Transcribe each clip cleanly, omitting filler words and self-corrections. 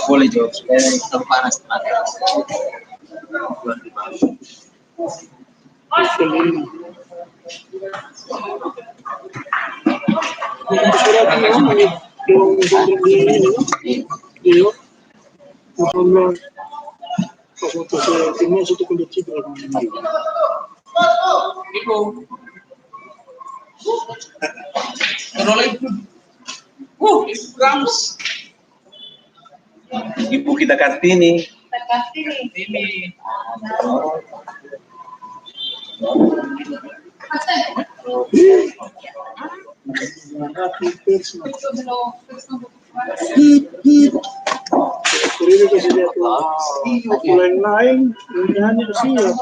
Boleh jawab supaya terlalu panas mata. Ibu kita Kartini. Lain-lain, ini hanya siap.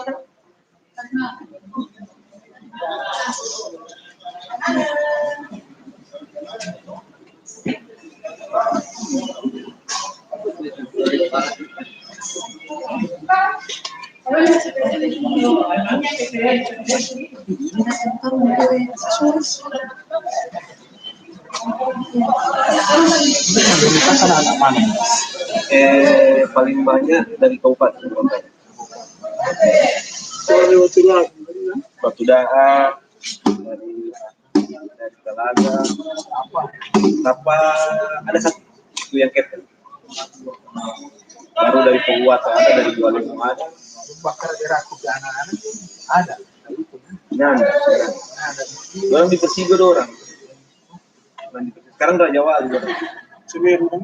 Paling banyak dari Kabupaten Kota. Batu Daha, dari Talaga, apa ada satu yang Keten. Baru dari Pembuat ada, dari Dua Lima ada. Bakar gerak ke anak-anak ada. Orang di Persigo orang. Sekarang Raja Wali. Semeru kan?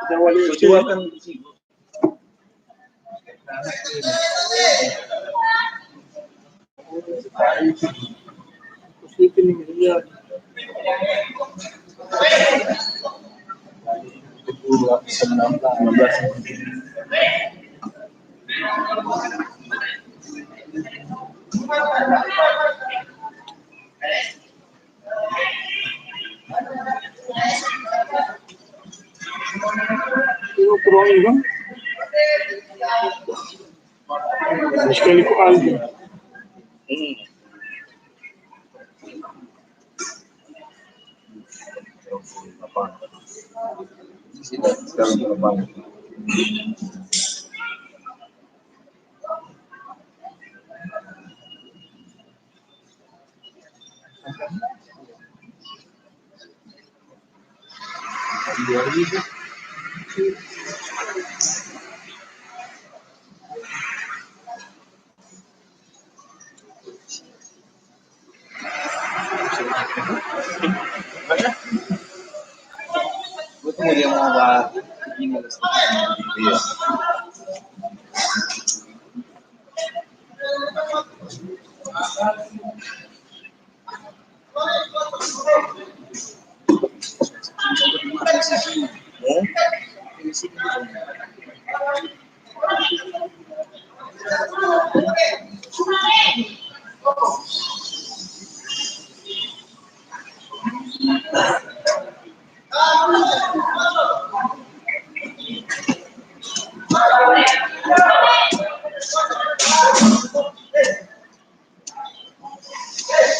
Raja Wali Persigo kan Persigo. Kurang juga. Sekali ku aldi. Sekarang berapa? Gue tuh mau dia mau buat ini iya.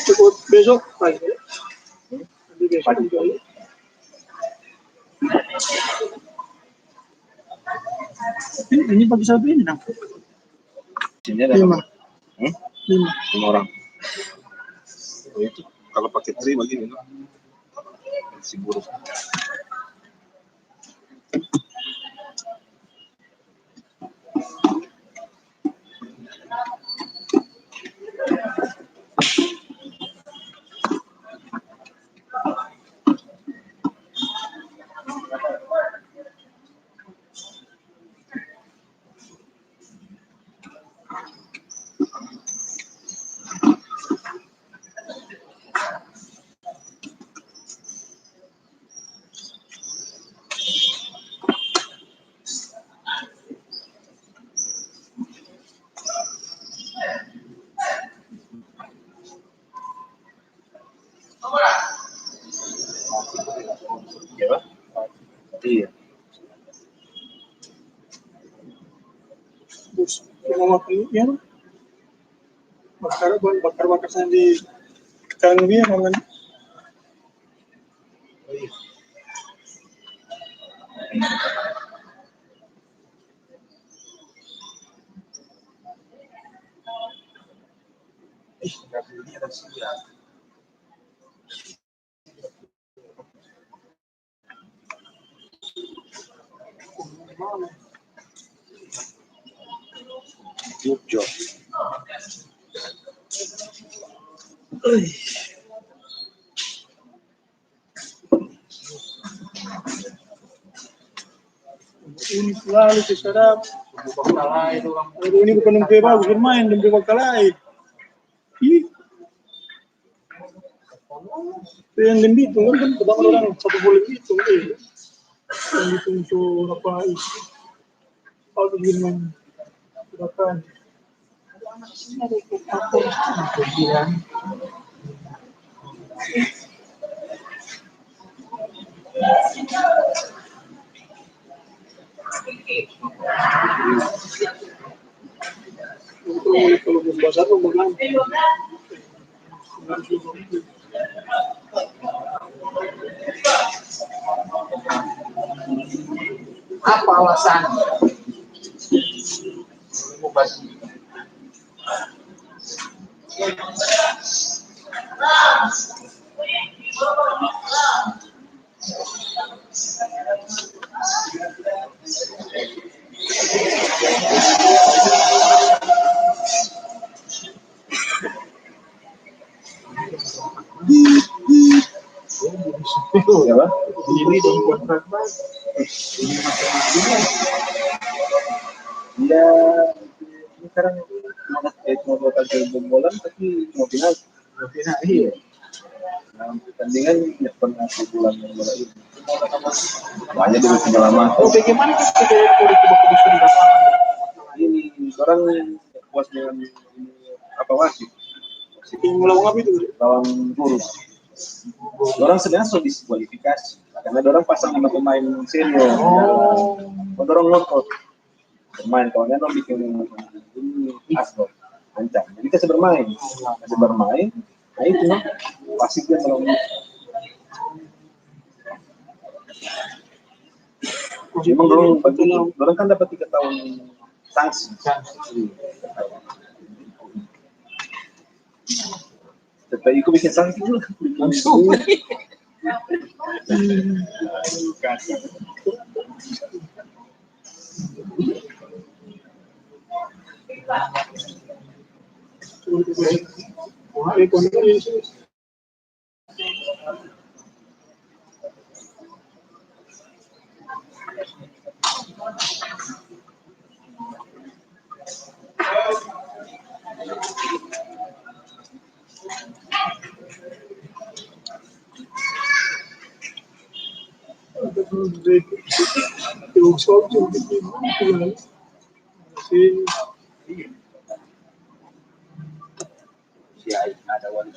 Cukup besok pagi. Nanti besok juga. Ini bagi satu ini nak. Sini ada 5. 5 orang. Oh, itu kalau pakai tri begini loh. Si buruk. Iya. Terus mau makan ya? bakar sendiri kan dia makan. Ini ada siap. Jogja. Ini selalu kesadap. Aduh, ini bukan yang bagus bermain, yang bakal lain. Ih. Yang lebih itu kan pertama orang satu bola itu, yang ditunjuk apa itu, kalau bermain berapa? Kalau besar lo menang. Apa alasannya? Ya, Pak? Ini dong kontrak mas. Ya, ini sekarang mau buat bola tapi cuma final. Iya. Nah, pertandingan ya pernah bulan bola ini. Banyak di musim lama. Oh, bagaimana kita coba bisa di lapangan? Ini orang puas dengan apa wasit? Yang melawan apa itu? Lawan Burus. Orang sebenarnya sudah diskualifikasi karena orang pasang 5 pemain senior. Oh. Orang ngotot bermain kawannya orang bikin ini asbot ancam. Jadi kasih bermain. Nah itu mah wasitnya selalu. Memang orang kan dapat 3 tahun sanksi. Setelah itu bikin sanksi dulu langsung. Si ada wali